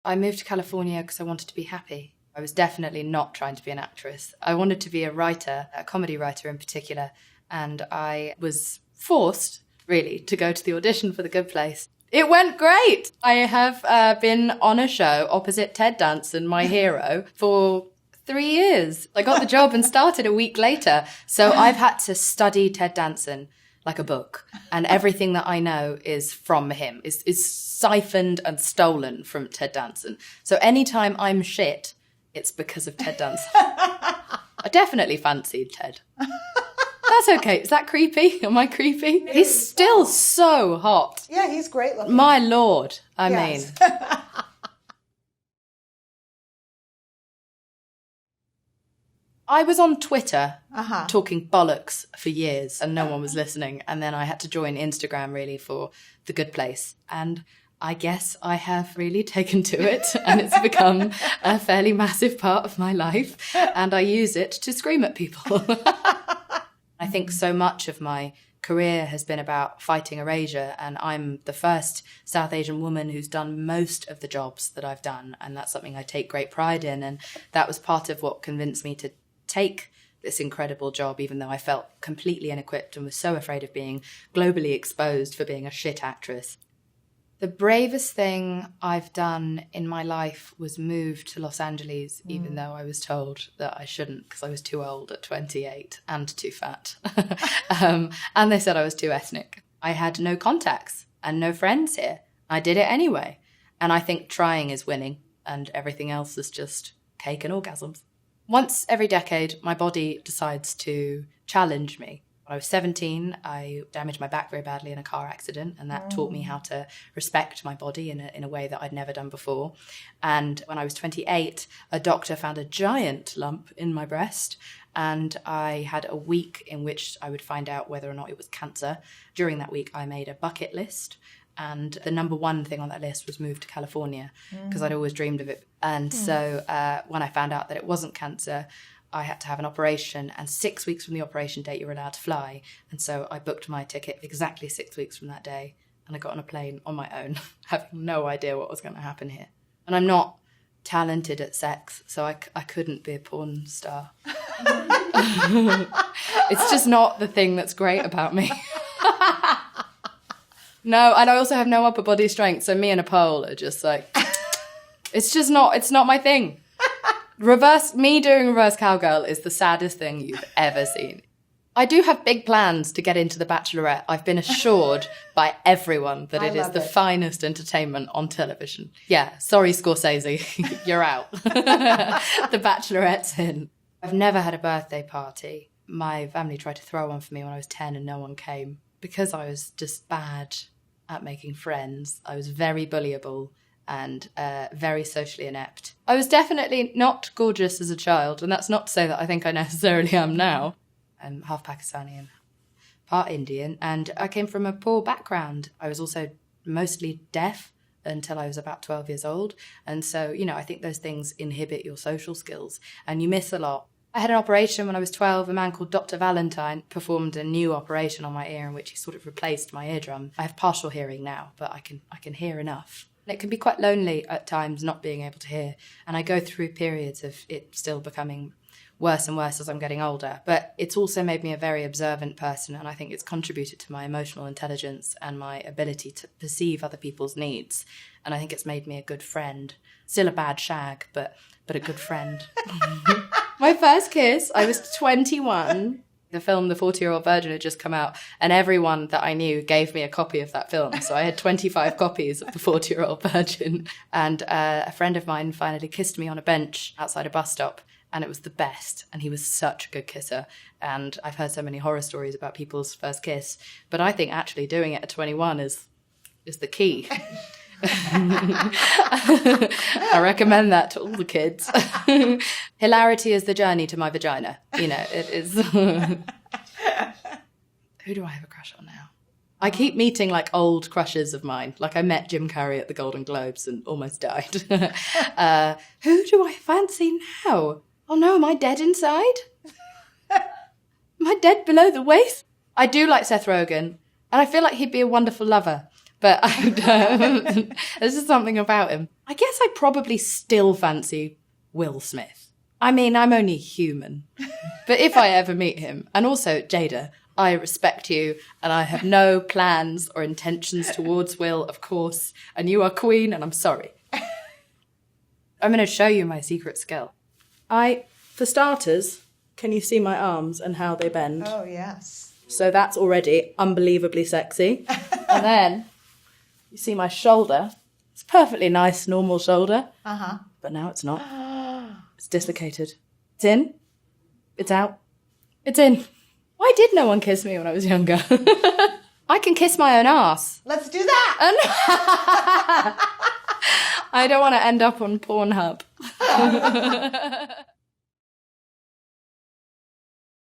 I moved to California because I wanted to be happy. I was definitely not trying to be an actress. I wanted to be a writer, a comedy writer in particular, and I was forced, really, to go to the audition for The Good Place. It went great! I have been on a show opposite Ted Danson, my hero, for 3 years. I got the job and started a week later. So I've had to study Ted Danson like a book. And everything that I know is from him, is siphoned and stolen from Ted Danson. So anytime I'm shit, it's because of Ted Danson. I definitely fancied Ted. That's okay. Is that creepy? Am I creepy? He's still so hot. Yeah, he's great looking. My lord, I mean. I was on Twitter talking bollocks for years and no one was listening. And then I had to join Instagram really for The Good Place. And I guess I have really taken to it and it's become a fairly massive part of my life. And I use it to scream at people. I think so much of my career has been about fighting erasure, and I'm the first South Asian woman who's done most of the jobs that I've done, and that's something I take great pride in, and that was part of what convinced me to take this incredible job, even though I felt completely inequipped and was so afraid of being globally exposed for being a shit actress. The bravest thing I've done in my life was move to Los Angeles, even though I was told that I shouldn't because I was too old at 28 and too fat. And they said I was too ethnic. I had no contacts and no friends here. I did it anyway. And I think trying is winning and everything else is just cake and orgasms. Once every decade, my body decides to challenge me. When I was 17, I damaged my back very badly in a car accident, and that taught me how to respect my body in a way that I'd never done before. And when I was 28, a doctor found a giant lump in my breast, and I had a week in which I would find out whether or not it was cancer. During that week, I made a bucket list, and the number one thing on that list was move to California, because I'd always dreamed of it. And so when I found out that it wasn't cancer, I had to have an operation, and 6 weeks from the operation date, you were allowed to fly. And so I booked my ticket exactly 6 weeks from that day, and I got on a plane on my own, having no idea what was going to happen here. And I'm not talented at sex, so I couldn't be a porn star. It's just not the thing that's great about me. No, and I also have no upper body strength, so me and a pole are just like, it's not my thing. Me doing reverse cowgirl is the saddest thing you've ever seen. I do have big plans to get into The Bachelorette. I've been assured by everyone that it is the finest entertainment on television. Yeah, sorry, Scorsese, you're out. The Bachelorette's in. I've never had a birthday party. My family tried to throw one for me when I was 10 and no one came. Because I was just bad at making friends, I was very bullyable and very socially inept. I was definitely not gorgeous as a child, and that's not to say that I think I necessarily am now. I'm half Pakistani and part Indian, and I came from a poor background. I was also mostly deaf until I was about 12 years old, and so, I think those things inhibit your social skills, and you miss a lot. I had an operation when I was 12. A man called Dr. Valentine performed a new operation on my ear in which he sort of replaced my eardrum. I have partial hearing now, but I can hear enough. It can be quite lonely at times not being able to hear, and I go through periods of it still becoming worse and worse as I'm getting older. But it's also made me a very observant person, and I think it's contributed to my emotional intelligence and my ability to perceive other people's needs. And I think it's made me a good friend. Still a bad shag, but a good friend. My first kiss, I was 21. The film The 40-Year-Old Virgin had just come out, and everyone that I knew gave me a copy of that film. So I had 25 copies of The 40-Year-Old Virgin. And a friend of mine finally kissed me on a bench outside a bus stop, and it was the best. And he was such a good kisser. And I've heard so many horror stories about people's first kiss, but I think actually doing it at 21 is the key. I recommend that to all the kids. Hilarity is the journey to my vagina. It is. Who do I have a crush on now? I keep meeting old crushes of mine. I met Jim Carrey at the Golden Globes and almost died. Who do I fancy now? Oh no, am I dead inside? Am I dead below the waist? I do like Seth Rogen, and I feel like he'd be a wonderful lover. But there's just something about him. I guess I probably still fancy Will Smith. I mean, I'm only human. But if I ever meet him, and also, Jada, I respect you, and I have no plans or intentions towards Will, of course, and you are queen, and I'm sorry. I'm going to show you my secret skill. For starters, can you see my arms and how they bend? Oh, yes. So that's already unbelievably sexy. And then you see my shoulder. It's a perfectly nice, normal shoulder. Uh-huh. But now it's not. It's dislocated. It's in. It's out. It's in. Why did no one kiss me when I was younger? I can kiss my own ass. Let's do that. I don't want to end up on Pornhub.